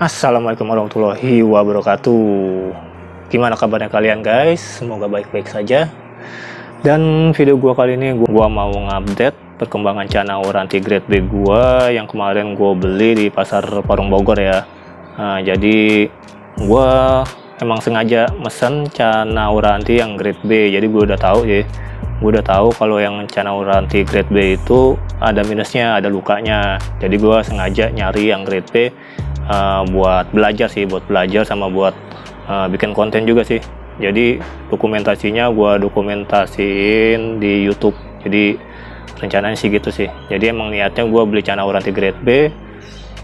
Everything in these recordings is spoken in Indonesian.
Assalamualaikum warahmatullahi wabarakatuh. Gimana kabarnya kalian guys? Semoga baik-baik saja. Dan video gua kali ini gua mau ngupdate perkembangan chana Auranti Grade B gua yang kemarin gua beli di pasar Parung Bogor ya. Nah, jadi gua emang sengaja mesen chana Auranti yang Grade B. Jadi gua udah tahu ya. Gue udah tahu kalau yang chana Auranti Grade B itu ada minusnya, ada lukanya. Jadi gue sengaja nyari yang Grade B buat belajar sih, buat belajar sama buat bikin konten juga sih. Jadi dokumentasinya gue dokumentasiin di YouTube. Jadi rencananya sih gitu sih. Jadi emang niatnya gue beli chana Auranti Grade B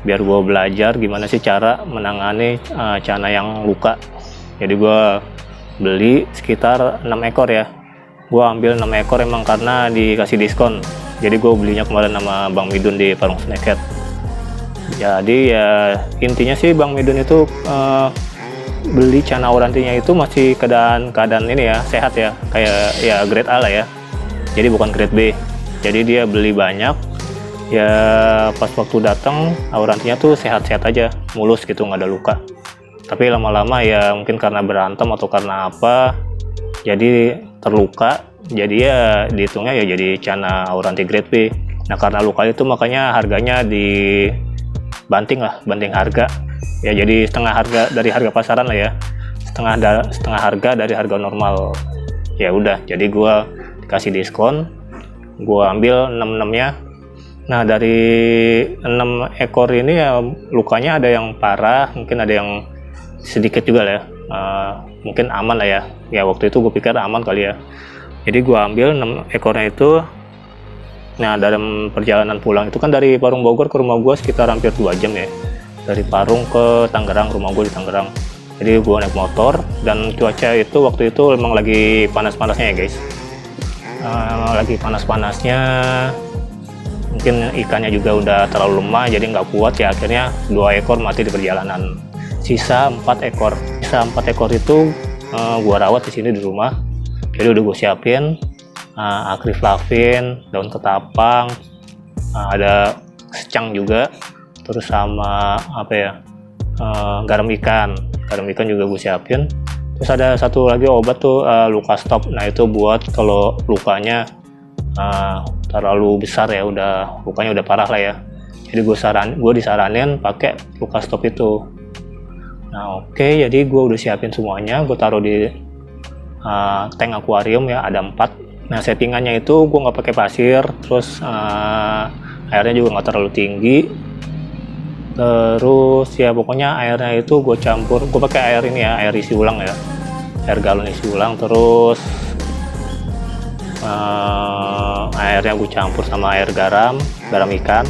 biar gue belajar gimana sih cara menangani chana yang luka. Jadi gue beli sekitar 6 ekor ya. Gue ambil 6 ekor emang karena dikasih diskon. Jadi gue belinya kemarin sama Bang Midun di Parung Snakehead. Jadi ya intinya sih Bang Midun itu beli chana Aurantinya itu masih keadaan ini ya, sehat ya, kayak ya grade A lah ya. Jadi bukan grade B. Jadi dia beli banyak. Ya pas waktu datang Aurantinya tuh sehat-sehat aja, mulus gitu, nggak ada luka. Tapi lama-lama ya mungkin karena berantem atau karena apa, jadi terluka, jadi ya dihitungnya ya jadi chana Auranti Grade B. Nah karena luka itu makanya harganya dibanting lah, banting harga ya, jadi setengah harga dari harga pasaran lah ya, setengah harga dari harga normal. Ya udah, jadi gua dikasih diskon, gua ambil 6 nya. Nah dari 6 ekor ini ya lukanya ada yang parah, mungkin ada yang sedikit juga lah ya. Mungkin aman lah ya. Ya waktu itu gue pikir aman kali ya. Jadi gue ambil 6 ekornya itu. Nah dalam perjalanan pulang itu kan dari Parung Bogor ke rumah gue sekitar hampir 2 jam ya. Dari Parung ke Tangerang, rumah gue di Tangerang. Jadi gue naik motor dan cuaca itu waktu itu emang lagi panas-panasnya ya guys. Lagi panas-panasnya. Mungkin ikannya juga udah terlalu lemah jadi nggak kuat ya, akhirnya 2 ekor mati di perjalanan. Sisa 4 ekor itu gua rawat di sini di rumah. Jadi udah gue siapin akriflavin, daun ketapang, ada secang juga, terus sama apa ya, garam ikan juga gue siapin. Terus ada satu lagi obat tuh luka stop. Nah itu buat kalau lukanya terlalu besar ya, lukanya udah parah lah ya. Jadi gue disaranin pakai luka stop itu. Nah oke, jadi gue udah siapin semuanya, gue taruh di tank akuarium ya, ada 4. Nah settingannya itu gue nggak pakai pasir, terus airnya juga nggak terlalu tinggi. Terus ya pokoknya airnya itu gue campur, gue pakai air ini ya, air isi ulang ya, air galon isi ulang. Terus airnya gue campur sama air garam ikan,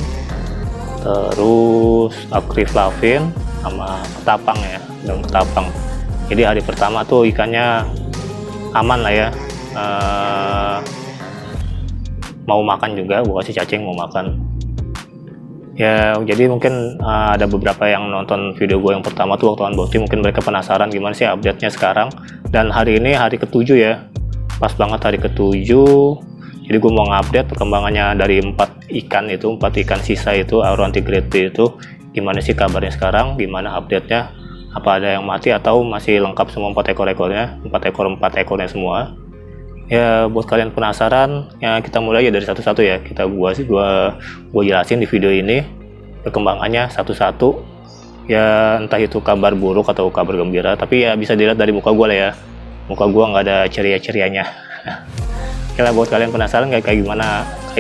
terus akriflavin sama ketapang ya, daun ketapang. Jadi hari pertama tuh ikannya aman lah ya, mau makan juga, gue kasih cacing mau makan ya. Jadi mungkin ada beberapa yang nonton video gue yang pertama tuh waktu unboxing, mungkin mereka penasaran gimana sih update nya sekarang. Dan hari ini hari ke-7 ya, pas banget hari ke-7. Jadi gue mau ngupdate perkembangannya dari 4 ikan sisa itu Auranti Grade B itu. Gimana sih kabarnya sekarang, gimana update-nya, apa ada yang mati atau masih lengkap semua 4 ekornya semua. Ya buat kalian penasaran ya, kita mulai ya dari satu-satu ya. Gua jelasin di video ini perkembangannya satu-satu ya, entah itu kabar buruk atau kabar gembira, tapi ya bisa dilihat dari muka gua lah ya, muka gua nggak ada ceria-cerianya. Oke lah, buat kalian penasaran kayak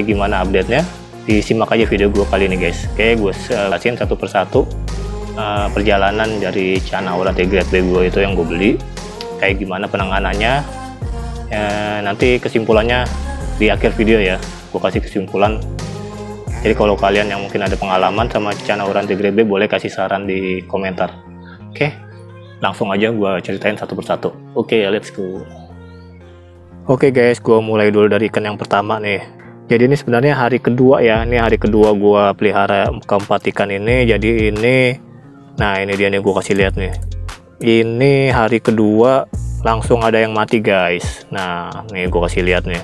gimana update-nya, disimak aja video gue kali ini guys. Oke, gue jelasin satu persatu perjalanan dari chana Auranti Grade B gue itu yang gue beli, kayak gimana penanganannya. Nanti kesimpulannya di akhir video ya, gue kasih kesimpulan. Jadi kalau kalian yang mungkin ada pengalaman sama chana Auranti Grade B, boleh kasih saran di komentar. Oke, langsung aja gue ceritain satu persatu. Oke, let's go. Oke guys, gue mulai dulu dari ikan yang pertama nih. Jadi ini sebenarnya hari kedua ya, ini hari kedua gua pelihara keempat ikan ini. Jadi ini, nah ini dia nih, gua kasih lihat nih. Ini hari kedua langsung ada yang mati guys. Nah nih gua kasih lihat nih.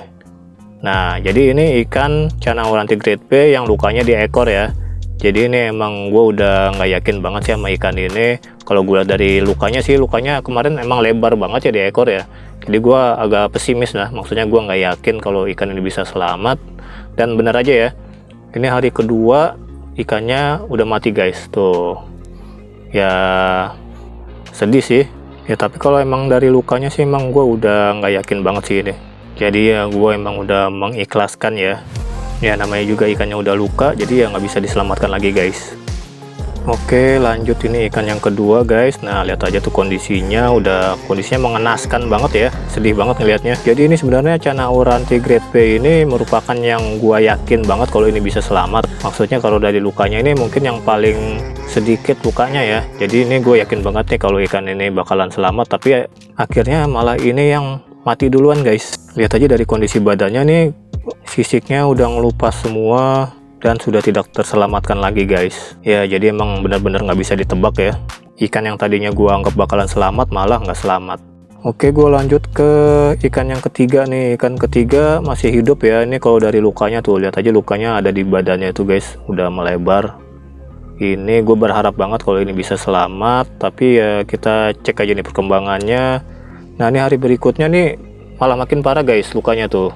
Nah jadi ini ikan chana Auranti Grade B yang lukanya di ekor ya. Jadi ini emang gue udah nggak yakin banget sih sama ikan ini. Kalau gue lihat dari lukanya sih, lukanya kemarin emang lebar banget ya di ekor ya. Jadi gue agak pesimis lah, maksudnya gue nggak yakin kalau ikan ini bisa selamat. Dan benar aja ya, ini hari kedua ikannya udah mati guys. Tuh ya, sedih sih ya, tapi kalau emang dari lukanya sih emang gue udah nggak yakin banget sih ini. Jadi ya gue emang udah mengikhlaskan ya. Ya namanya juga ikannya udah luka, jadi ya nggak bisa diselamatkan lagi guys. Oke, lanjut ini ikan yang kedua guys. Nah lihat aja tuh kondisinya mengenaskan banget ya, sedih banget ngelihatnya. Jadi ini sebenarnya Channa Auranti grade B ini merupakan yang gua yakin banget kalau ini bisa selamat. Maksudnya kalau dari lukanya ini mungkin yang paling sedikit lukanya ya. Jadi ini gue yakin banget nih kalau ikan ini bakalan selamat, tapi ya, akhirnya malah ini yang mati duluan guys. Lihat aja dari kondisi badannya nih, sisiknya udah ngelupas semua dan sudah tidak terselamatkan lagi guys. Ya jadi emang benar-benar nggak bisa ditebak ya, ikan yang tadinya gua anggap bakalan selamat malah nggak selamat. Oke, gue lanjut ke ikan yang ketiga nih. Ikan ketiga masih hidup ya. Ini kalau dari lukanya tuh, lihat aja lukanya ada di badannya itu guys, udah melebar. Ini gue berharap banget kalau ini bisa selamat, tapi ya kita cek aja nih perkembangannya. Nah ini hari berikutnya nih malah makin parah guys lukanya tuh.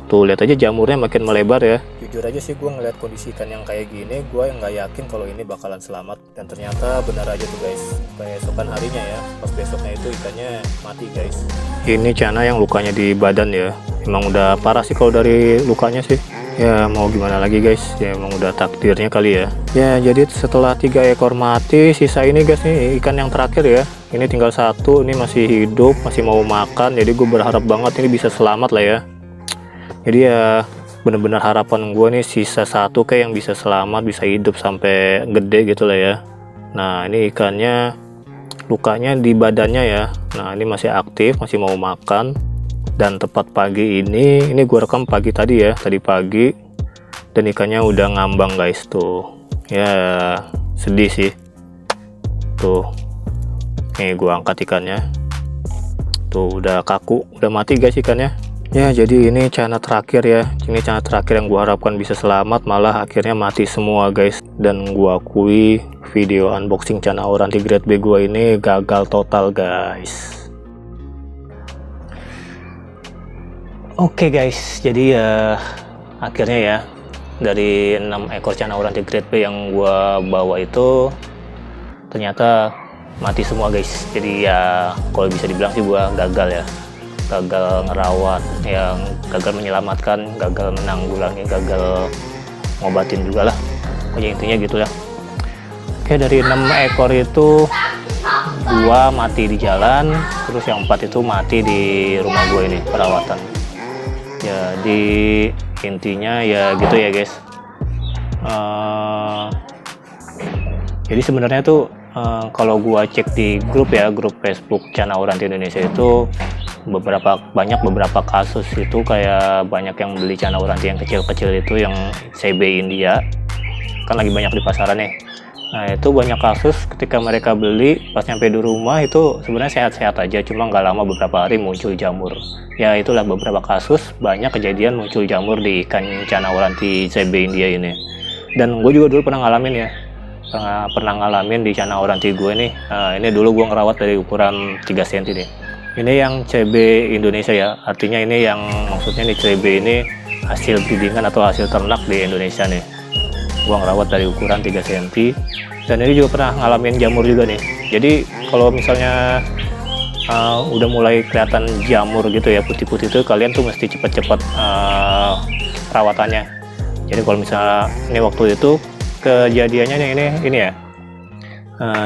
Tuh lihat aja jamurnya makin melebar ya. Jujur aja sih gue ngeliat kondisi ikan yang kayak gini, gue nggak yakin kalau ini bakalan selamat. Dan ternyata benar aja tuh guys. Keesokan harinya ya, pas besoknya itu ikannya mati guys. Ini Channa yang lukanya di badan ya. Emang udah parah sih kalau dari lukanya sih. Ya mau gimana lagi guys, ya emang udah takdirnya kali ya. Ya jadi setelah 3 ekor mati, sisa ini guys nih ikan yang terakhir ya. Ini tinggal satu, ini masih hidup, masih mau makan. Jadi gue berharap banget ini bisa selamat lah ya. Jadi ya bener-bener harapan gue nih sisa satu kayak yang bisa selamat, bisa hidup sampai gede gitu lah ya. Nah ini ikannya lukanya di badannya ya. Nah ini masih aktif, masih mau makan. Dan tepat pagi ini gue rekam pagi tadi ya, tadi pagi. Dan ikannya udah ngambang guys tuh. Ya sedih sih. Tuh. Nih gue angkat ikannya. Tuh udah kaku, udah mati guys ikannya. Ya jadi ini Channa terakhir ya. Ini Channa terakhir yang gua harapkan bisa selamat, malah akhirnya mati semua guys. Dan gua akui video unboxing Channa Auranti grade B gua ini gagal total guys. Oke guys, jadi ya akhirnya ya dari 6 ekor Channa Auranti grade B yang gua bawa itu ternyata mati semua guys. Jadi ya kalau bisa dibilang sih gua gagal ya, gagal ngerawat, yang gagal menyelamatkan, gagal menanggulangi, gagal ngobatin juga lah. Pokoknya intinya gitu ya. Oke, dari 6 ekor itu 2 mati di jalan, terus yang 4 itu mati di rumah gue ini perawatan. Jadi intinya ya gitu ya guys. Jadi sebenarnya tuh kalau gua cek di grup ya, grup Facebook Channa Auranti Indonesia itu banyak beberapa kasus itu kayak banyak yang beli Channa Auranti yang kecil-kecil itu yang CB India kan lagi banyak di pasaran nih. Nah itu banyak kasus ketika mereka beli pas nyampe di rumah itu sebenarnya sehat-sehat aja, cuma nggak lama beberapa hari muncul jamur. Ya itulah beberapa kasus banyak kejadian muncul jamur di ikan Channa Auranti CB India ini. Dan gue juga dulu pernah ngalamin ya, pernah ngalamin di Channa Auranti gue nih. Ini dulu gue ngerawat dari ukuran 3 cm nih. Ini yang CB Indonesia ya, artinya ini yang maksudnya nih CB ini hasil breedingan atau hasil ternak di Indonesia nih. Gua ngerawat dari ukuran 3 cm dan ini juga pernah ngalamin jamur juga nih. Jadi kalau misalnya udah mulai kelihatan jamur gitu ya, putih-putih itu kalian tuh mesti cepet-cepet perawatannya. Jadi kalau misalnya ini waktu itu kejadiannya ini ya,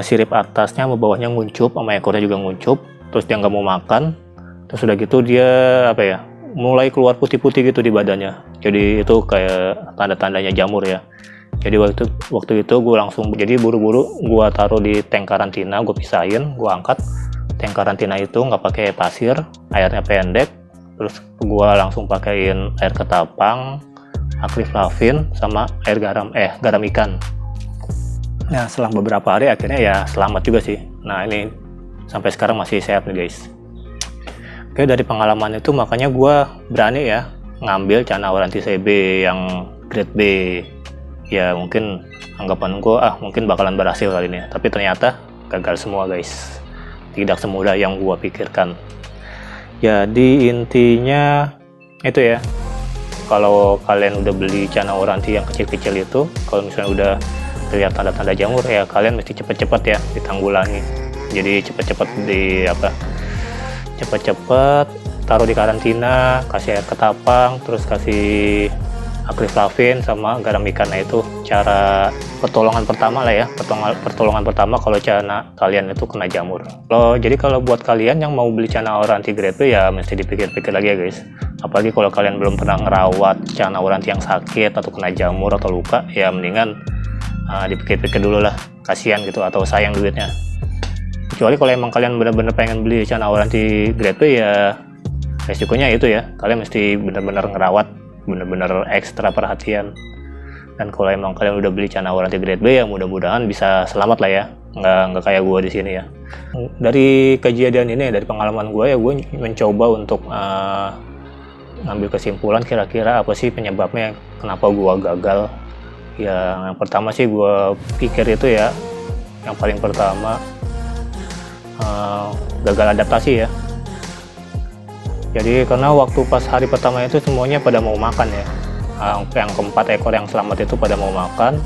sirip atasnya sama bawahnya nguncup, sama ekornya juga nguncup, terus dia nggak mau makan, terus udah gitu dia apa ya, mulai keluar putih-putih gitu di badannya. Jadi itu kayak tanda-tandanya jamur ya. Jadi waktu itu gue langsung, jadi buru-buru gue taruh di tank karantina, gue pisahin, gue angkat tank karantina itu nggak pakai pasir, airnya pendek, terus gue langsung pakein air ketapang, akriflavin, sama air garam ikan. Nah selang beberapa hari akhirnya ya selamat juga sih. Nah ini sampai sekarang masih sehat nih guys. Oke, dari pengalaman itu makanya gue berani ya ngambil Channa Auranti CB yang grade B. Ya mungkin anggapan gue mungkin bakalan berhasil kali ini, tapi ternyata gagal semua guys. Tidak semudah yang gue pikirkan. Jadi intinya itu ya, kalau kalian udah beli cana oranti yang kecil-kecil itu, kalau misalnya udah terlihat tanda-tanda jamur ya kalian mesti cepet-cepet ya ditanggulangi. Jadi cepet-cepet cepet-cepet taruh di karantina, kasih air ketapang, terus kasih akriflavin sama garam ikan. Nah itu cara pertolongan pertama lah ya, pertolongan pertama kalau cana kalian itu kena jamur. Jadi kalau buat kalian yang mau beli cana oranti grade B ya mesti dipikir-pikir lagi ya guys. Apalagi kalau kalian belum pernah ngerawat cana oranti yang sakit atau kena jamur atau luka, ya mendingan dipikir-pikir dulu lah, kasihan gitu atau sayang duitnya. Kecuali kalau emang kalian benar-benar pengen beli cana oranti grade B ya resikonya itu ya, kalian mesti benar-benar ngerawat, benar-benar ekstra perhatian. Dan kalau emang kalian udah beli cana oranti grade B ya mudah-mudahan bisa selamat lah ya, nggak kayak gue di sini ya. Dari kejadian ini, dari pengalaman gue ya, gue mencoba untuk ngambil kesimpulan kira-kira apa sih penyebabnya kenapa gue gagal. Ya yang pertama sih gue pikir itu ya, yang paling pertama gagal adaptasi ya. Jadi karena waktu pas hari pertama itu semuanya pada mau makan ya, yang keempat ekor yang selamat itu pada mau makan,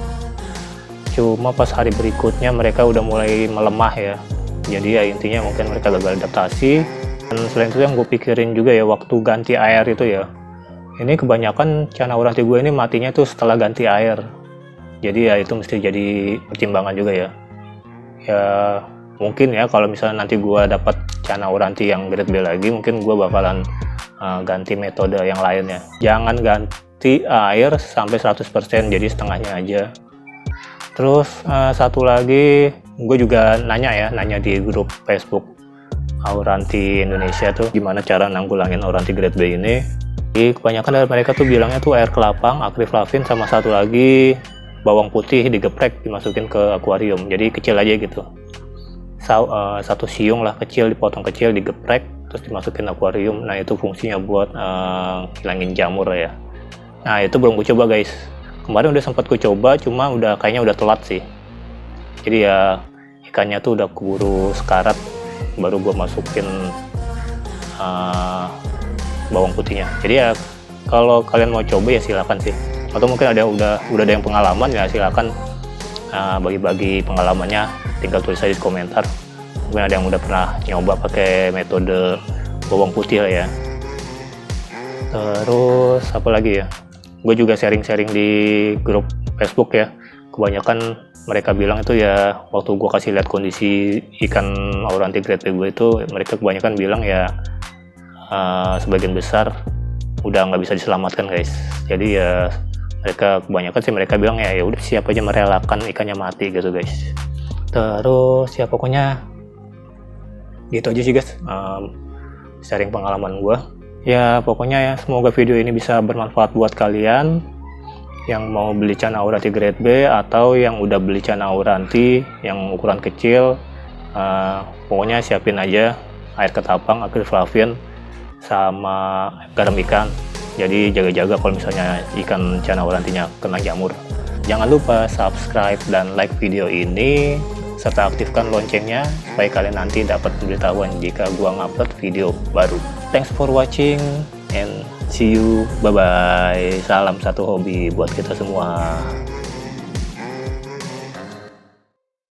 cuma pas hari berikutnya mereka udah mulai melemah ya. Jadi ya intinya mungkin mereka gagal adaptasi. Dan selain itu yang gue pikirin juga ya, waktu ganti air itu ya, ini kebanyakan cana oranti gue ini matinya tuh setelah ganti air. Jadi ya itu mesti jadi pertimbangan juga ya. Ya mungkin ya kalau misalnya nanti gue dapat cana oranti yang grade B lagi, mungkin gue bakalan ganti metode yang lainnya. Jangan ganti air sampai 100%, jadi setengahnya aja. Terus satu lagi, gue juga nanya di grup Facebook Oranti Indonesia tuh gimana cara nanggulangin oranti grade B ini. Jadi kebanyakan dari mereka tuh bilangnya tuh air kelapang, akriflavin, sama satu lagi bawang putih digeprek dimasukin ke akuarium, jadi kecil aja gitu. Satu siung lah kecil, dipotong kecil, digeprek terus dimasukin akuarium. Nah itu fungsinya buat hilangin jamur ya. Nah itu belum gue coba guys, kemarin udah sempat gue coba, cuma kayaknya udah telat sih. Jadi ya ikannya tuh udah keburu sekarat, baru gue masukin bawang putihnya. Jadi ya kalau kalian mau coba ya silakan sih, atau mungkin udah ada yang pengalaman ya silakan bagi-bagi pengalamannya, tinggal tulis aja di komentar. Mungkin ada yang udah pernah nyoba pakai metode bawang putih lah ya. Terus apa lagi ya, gue juga sharing-sharing di grup Facebook ya, kebanyakan mereka bilang itu ya, waktu gue kasih lihat kondisi ikan oranti grade B gue itu, mereka kebanyakan bilang ya sebagian besar udah nggak bisa diselamatkan guys. Jadi ya mereka kebanyakan sih mereka bilang ya udah siap aja merelakan ikannya mati gitu guys. Terus ya pokoknya gitu aja sih guys, sharing pengalaman gue ya. Pokoknya ya semoga video ini bisa bermanfaat buat kalian yang mau beli cana oranti grade B atau yang udah beli cana oranti yang ukuran kecil. Pokoknya siapin aja air ketapang, akriflavin, sama garam ikan. Jadi jaga-jaga kalau misalnya ikan cana orantinya kena jamur. Jangan lupa subscribe dan like video ini, serta aktifkan loncengnya supaya kalian nanti dapat pemberitahuan jika gua ngupload video baru. Thanks for watching and see you, bye bye. Salam satu hobi buat kita semua.